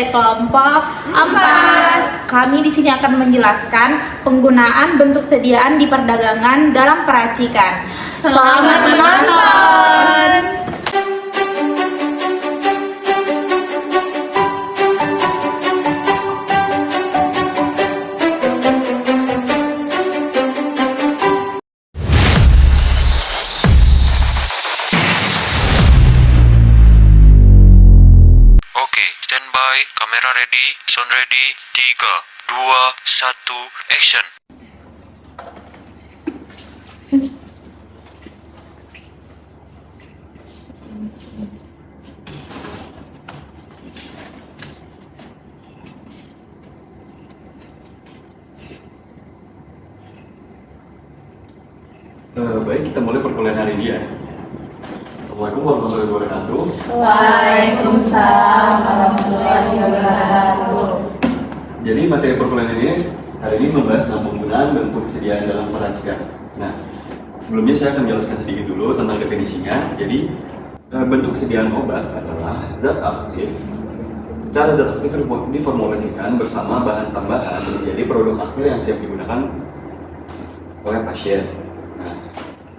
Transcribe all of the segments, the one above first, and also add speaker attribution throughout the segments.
Speaker 1: dari kelompok 4. Kami di sini akan menjelaskan penggunaan bentuk sediaan di perdagangan dalam peracikan. Selamat menonton.
Speaker 2: Oke, standby, kamera ready, sound ready, 3, 2, 1, action.
Speaker 3: Baik, kita mulai perkuliahan hari ini ya. Assalamualaikum warahmatullahi wabarakatuh.
Speaker 4: Waalaikumsalam warahmatullahi wabarakatuh.
Speaker 3: Jadi materi perkuliahan hari ini membahas tentang penggunaan bentuk kesediaan dalam peracikan. Nah, sebelumnya saya akan menjelaskan sedikit dulu tentang definisinya. Jadi, bentuk kesediaan obat adalah zat aktif. Cara zat aktif diformulasikan bersama bahan tambahan menjadi produk akhir yang siap digunakan oleh pasien. Nah,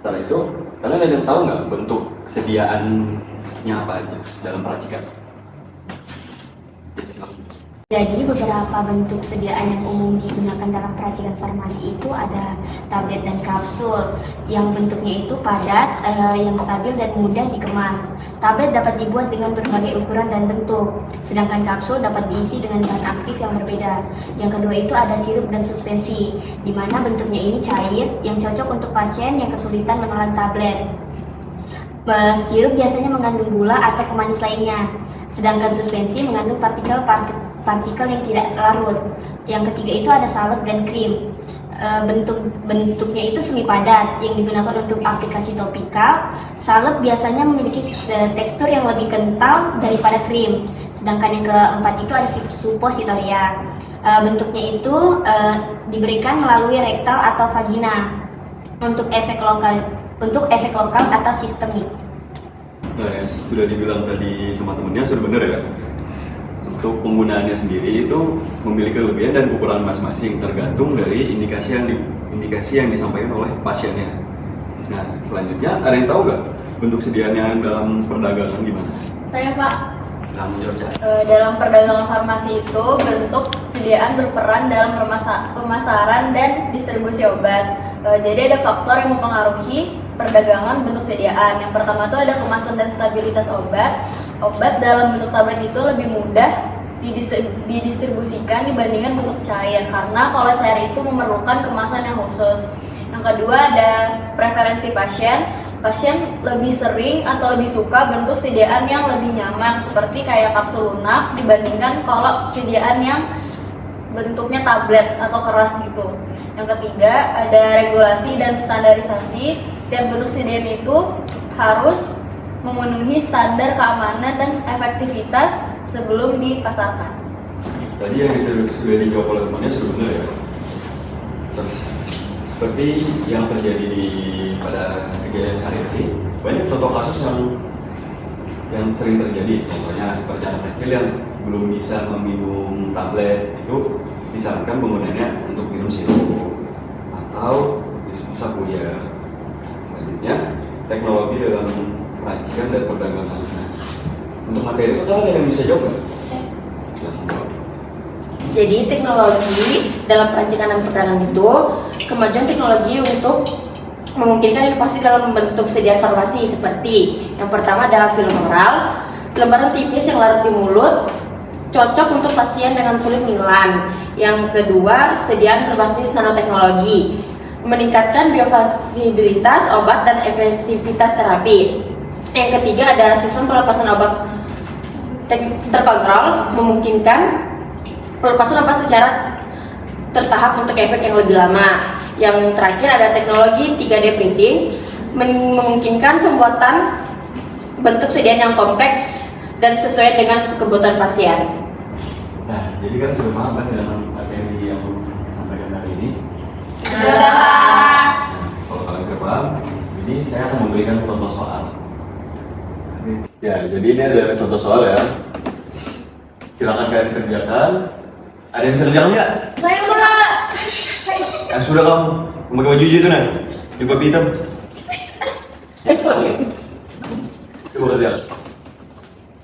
Speaker 3: setelah itu, kalian ada yang tahu nggak bentuk kesediaannya apa aja dalam peracikan?
Speaker 4: Jadi beberapa bentuk sediaan yang umum digunakan dalam peracikan farmasi itu ada tablet dan kapsul yang bentuknya itu padat, yang stabil dan mudah dikemas. Tablet dapat dibuat dengan berbagai ukuran dan bentuk, sedangkan kapsul dapat diisi dengan bahan aktif yang berbeda. Yang kedua itu ada sirup dan suspensi, di mana bentuknya ini cair yang cocok untuk pasien yang kesulitan menelan tablet. Sirup biasanya mengandung gula atau pemanis lainnya, sedangkan suspensi mengandung partikel yang tidak larut. Yang ketiga itu ada salep dan krim. Bentuknya itu semi padat yang digunakan untuk aplikasi topikal. Salep biasanya memiliki tekstur yang lebih kental daripada krim. Sedangkan yang keempat itu ada suppositoria. Bentuknya itu diberikan melalui rektal atau vagina untuk efek lokal atau sistemik.
Speaker 3: Nah, yang sudah dibilang tadi sama temennya sudah benar ya. Untuk penggunaannya sendiri itu memiliki kelebihan dan ukuran masing-masing tergantung dari indikasi yang disampaikan oleh pasiennya. Nah, selanjutnya ada yang tahu nggak bentuk sediaannya dalam perdagangan gimana?
Speaker 5: Saya Pak,
Speaker 3: Dalam
Speaker 5: dalam perdagangan farmasi itu bentuk sediaan berperan dalam pemasaran dan distribusi obat. Jadi ada faktor yang mempengaruhi perdagangan bentuk sediaan. Yang pertama itu ada kemasan dan stabilitas obat. Obat dalam bentuk tablet itu lebih mudah didistribusikan dibandingkan bentuk cair karena kalau cair itu memerlukan kemasan yang khusus. Yang kedua ada preferensi pasien. Pasien lebih sering atau lebih suka bentuk sediaan yang lebih nyaman seperti kayak kapsul lunak dibandingkan kalau sediaan yang bentuknya tablet atau keras gitu. Yang ketiga ada regulasi dan standarisasi. Setiap bentuk sediaan itu harus memenuhi standar keamanan dan efektivitas sebelum dipasarkan.
Speaker 3: Tadi yang sudah dijawab oleh temannya sudah benar ya. Terus seperti yang terjadi pada kejadian hari ini, banyak contoh kasus yang sering terjadi. Contohnya seperti anak kecil yang belum bisa meminum tablet, itu disarankan penggunaannya untuk minum sirup atau bisa kuliah. Selanjutnya, teknologi dalam peracikan dan perdagangan. Untuk materi itu kan ada yang bisa jawab nggak?
Speaker 6: Jadi teknologi dalam peracikan dan perdagangan itu kemajuan teknologi untuk memungkinkan inovasi dalam bentuk sediaan farmasi seperti yang pertama adalah film oral, lembaran tipis yang larut di mulut, cocok untuk pasien dengan sulit menelan. Yang kedua, sediaan berbasis nanoteknologi, meningkatkan biofasibilitas obat dan efektivitas terapi. Yang ketiga ada sistem pelepasan obat terkontrol, memungkinkan pelepasan obat secara tertahap untuk efek yang lebih lama. Yang terakhir ada teknologi 3D printing, memungkinkan pembuatan bentuk sediaan yang kompleks dan sesuai dengan kebutuhan pasien.
Speaker 3: Nah, jadi kan sudah paham kan dengan materi yang disampaikan hari ini?
Speaker 5: Sudah.
Speaker 3: Nah, kalau kalian sudah paham, jadi saya akan memberikan contoh soal. Ya, jadi ini ada contoh soal ya. Silakan kalian kerjakan. Ada yang bisa kerjakan nggak?
Speaker 5: Saya pula.
Speaker 3: Sudah kamu pakai baju hijau itu nah, jilbab hitam. Coba kerja.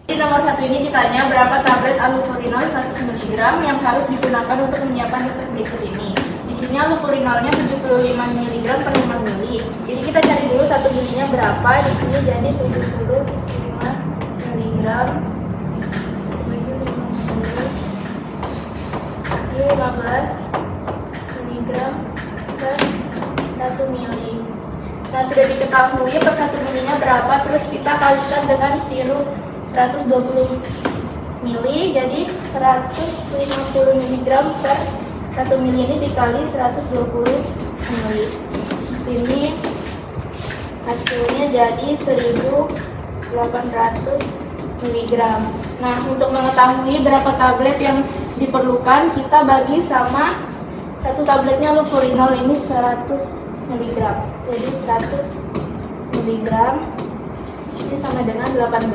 Speaker 5: Di nomor 1 ini ditanya berapa tablet alupurinol 100 mg yang harus digunakan untuk menyiapkan resep berikut ini. Di sini alupurinolnya 75 mg per 5 ml. Jadi kita cari dulu 1 milinya berapa. Di sini jadi 75 mg. 15 mg per 1 mili. Nah, sudah diketahui per 1 milinya berapa, terus kita kalikan dengan sirup 120 mili, jadi 150 mg per 1 mili ini dikali 120 mili. Di sini hasilnya jadi 1800 mg. Nah, untuk mengetahui berapa tablet yang diperlukan, kita bagi sama satu tabletnya alupurinol ini 100 mg. Jadi 100 mg ini sama dengan 18.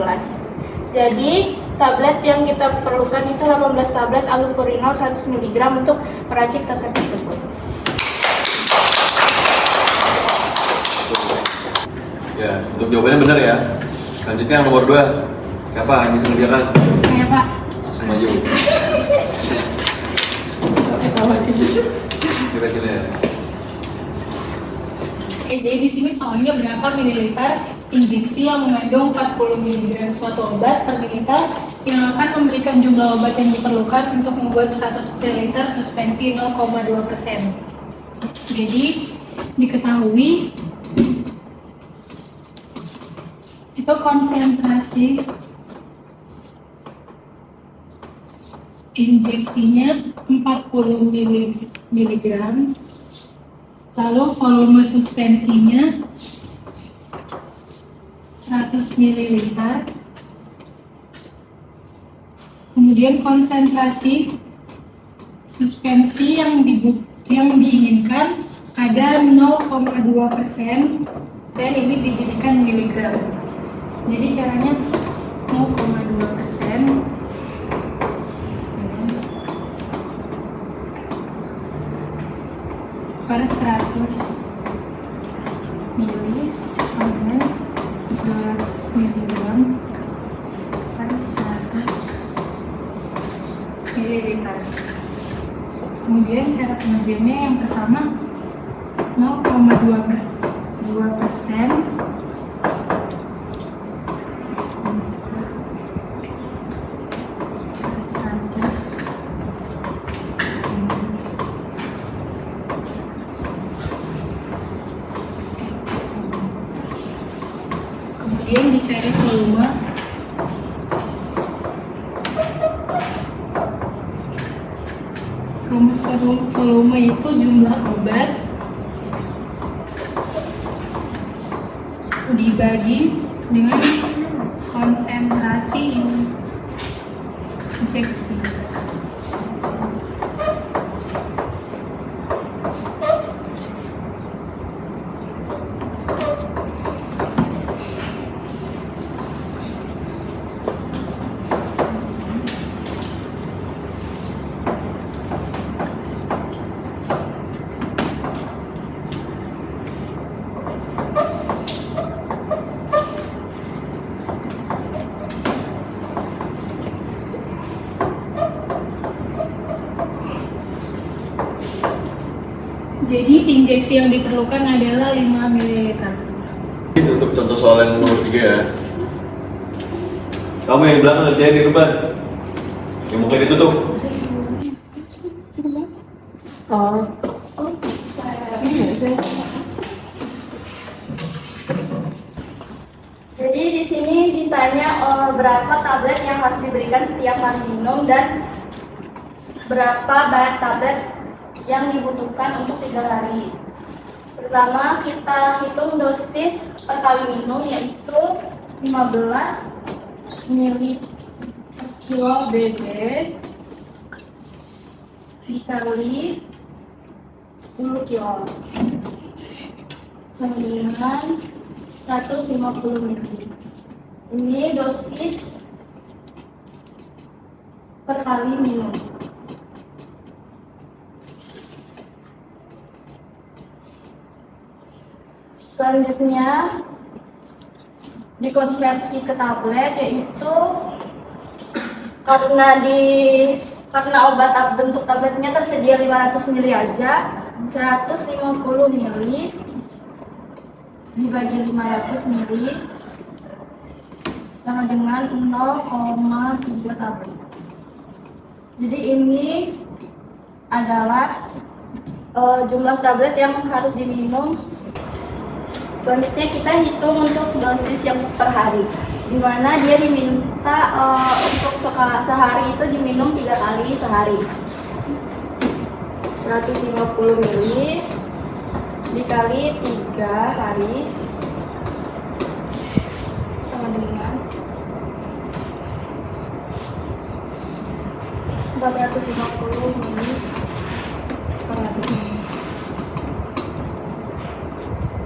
Speaker 5: Jadi tablet yang kita perlukan itu 18 tablet alupurinol 100 mg untuk meracik resep tersebut.
Speaker 3: Ya, untuk jawabannya benar ya. Selanjutnya yang nomor 2. Siapa yang bisa mengerjakan?
Speaker 1: Saya Pak.
Speaker 3: Langsung maju. Kita sini ya.
Speaker 7: Oke, jadi di sini soalnya berapa mililiter injeksi yang mengandung 40 mg suatu obat per mililiter yang akan memberikan jumlah obat yang diperlukan untuk membuat 100 ml suspensi 0,2%. Jadi diketahui itu konsentrasi injeksinya 40 mg. Lalu volume suspensinya 100 ml. Kemudian konsentrasi suspensi yang diinginkan ada 0,2% dan ini dijadikan miligram. Jadi caranya 0,2% per 100 mili sama 200 mg per 100 ml. Kemudian cara pengerjaannya yang pertama 0,2% per 100 kemudian dicari volume. Rumus volume itu jumlah obat dibagi dengan konsentrasi injeksi. Jadi injeksi yang diperlukan adalah 5 ml.
Speaker 3: Itu untuk contoh soal yang nomor 3 ya. Kamu yang di belakang ngerjain di depan. Yang mukanya ditutup.
Speaker 1: Oh.
Speaker 5: Jadi di sini ditanya berapa tablet yang harus diberikan setiap kali minum dan berapa banyak tablet yang dibutuhkan untuk 3 hari. Pertama kita hitung dosis per kali minum yaitu 15 ml kilo BD dikali 10 kilo sama dengan 150 ml. Ini dosis
Speaker 7: per kali minum.
Speaker 1: Selanjutnya dikonversi ke tablet, yaitu karena obat bentuk tabletnya tersedia 500 ml aja, 150 ml dibagi 500 ml sama dengan 0,3 tablet. Jadi ini adalah jumlah tablet yang harus diminum. Selanjutnya kita hitung untuk dosis yang per hari, di mana dia diminta untuk sehari itu diminum 3 kali sehari. 150 ml dikali 3 hari sama dengan 450 ml per hari.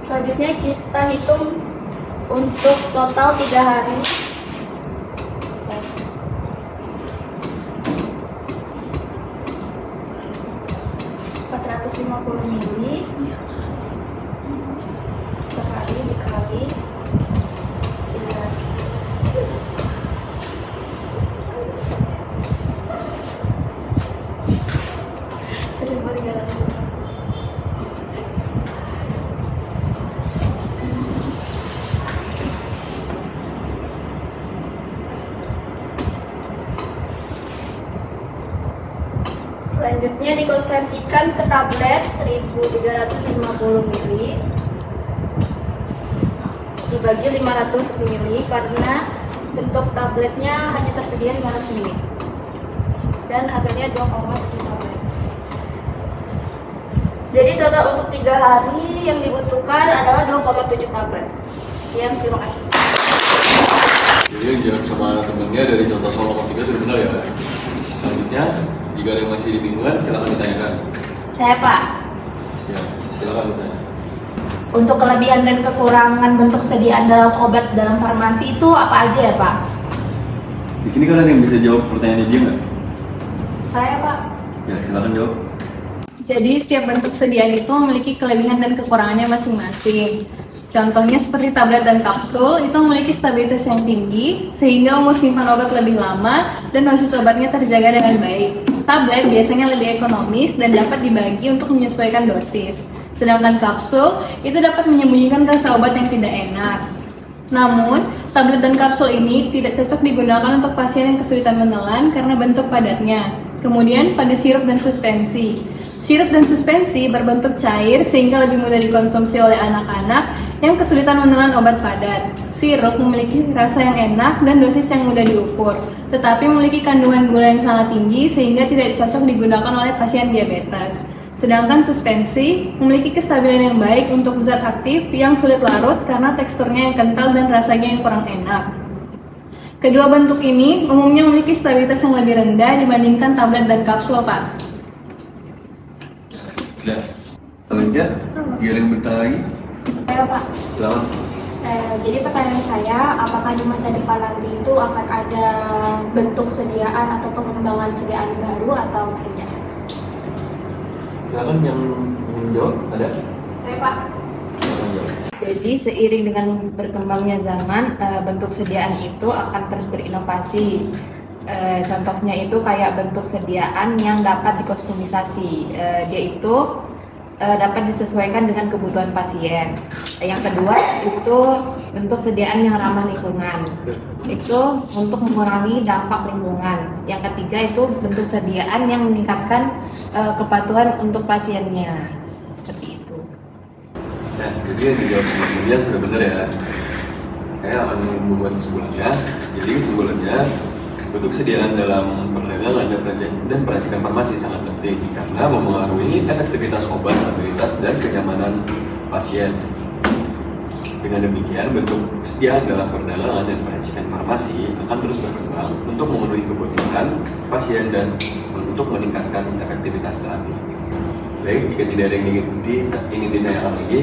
Speaker 1: Selanjutnya kita hitung untuk total 3 hari. ...450 ml per hari dikali 3 hari. Selanjutnya dikonversikan ke tablet 1350 ml dibagi 500 ml karena bentuk tabletnya hanya tersedia 500 ml dan hasilnya 2,7 tablet. Jadi total untuk 3 hari yang dibutuhkan adalah 2,7 tablet. Sekian, terima kasih.
Speaker 3: Jadi yang dijawab sama temennya dari contoh soal nomor 3 sudah benar ya. Selanjutnya, jika ada yang masih dibingungkan, silakan ditanyakan.
Speaker 1: Saya Pak.
Speaker 3: Ya, silakan ditanya.
Speaker 1: Untuk kelebihan dan kekurangan bentuk sediaan dalam obat dalam farmasi itu apa aja ya Pak?
Speaker 3: Di sini kalian yang bisa jawab pertanyaannya dia nggak?
Speaker 1: Saya Pak.
Speaker 3: Ya, silakan jawab.
Speaker 5: Jadi setiap bentuk sediaan itu memiliki kelebihan dan kekurangannya masing-masing. Contohnya seperti tablet dan kapsul itu memiliki stabilitas yang tinggi sehingga umur simpan obat lebih lama dan dosis obatnya terjaga dengan baik. Tablet biasanya lebih ekonomis dan dapat dibagi untuk menyesuaikan dosis. Sedangkan kapsul itu dapat menyembunyikan rasa obat yang tidak enak. Namun, tablet dan kapsul ini tidak cocok digunakan untuk pasien yang kesulitan menelan karena bentuk padatnya. Kemudian pada sirup dan suspensi. Sirup dan suspensi berbentuk cair sehingga lebih mudah dikonsumsi oleh anak-anak yang kesulitan menelan obat padat. Sirup memiliki rasa yang enak dan dosis yang mudah diukur, tetapi memiliki kandungan gula yang sangat tinggi sehingga tidak cocok digunakan oleh pasien diabetes. Sedangkan suspensi memiliki kestabilan yang baik untuk zat aktif yang sulit larut karena teksturnya yang kental dan rasanya yang kurang enak. Kedua bentuk ini umumnya memiliki stabilitas yang lebih rendah dibandingkan tablet dan kapsul, Pak.
Speaker 3: Ya, selanjutnya, jika ada yang bertanya lagi,
Speaker 4: Ayo Pak.
Speaker 3: silakan.
Speaker 4: Jadi pertanyaan saya, apakah di masa depan nanti itu akan ada bentuk sediaan atau pengembangan sediaan baru atau tidak?
Speaker 3: Silakan yang ingin jawab, ada?
Speaker 1: Saya Pak.
Speaker 3: Silakan jawab.
Speaker 8: Jadi seiring dengan berkembangnya zaman, bentuk sediaan itu akan terus berinovasi. Contohnya itu kayak bentuk sediaan yang dapat dikustomisasi. Dia itu dapat disesuaikan dengan kebutuhan pasien. Yang kedua itu bentuk sediaan yang ramah lingkungan. Itu untuk mengurangi dampak lingkungan. Yang ketiga itu bentuk sediaan yang meningkatkan kepatuhan untuk pasiennya. Seperti itu.
Speaker 3: Nah, jadi yang dijawab sebelumnya sudah benar ya. Saya akan membuat kesimpulannya. Jadi kesimpulannya, bentuk sediaan dalam perdagangan dan peracikan farmasi sangat penting karena mempengaruhi efektivitas obat, stabilitas, dan kenyamanan pasien. Dengan demikian, bentuk sediaan dalam perdagangan dan peracikan farmasi akan terus berkembang untuk memenuhi kebutuhan pasien dan untuk meningkatkan efektivitas terapi. Baik, jika tidak ada yang ingin ditanyakan lagi,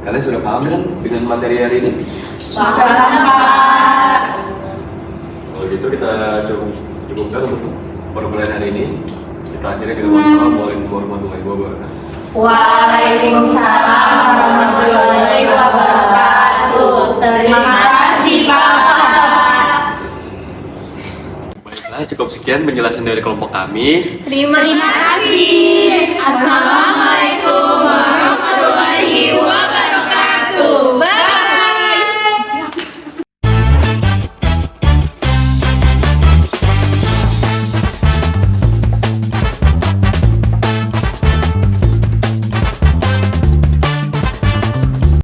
Speaker 3: kalian sudah paham kan dengan materi hari ini?
Speaker 1: Paham Pak.
Speaker 3: Kalau gitu kita cukupkan untuk perkuliahan hari ini. Kita akhiri dengan wassalamualaikum warahmatullahi wabarakatuh.
Speaker 4: Waalaikumsalam warahmatullahi wabarakatuh. Terima kasih Bapak.
Speaker 3: Baiklah, cukup sekian penjelasan dari kelompok kami.
Speaker 4: Terima kasih. Assalamualaikum warahmatullahi wabarakatuh.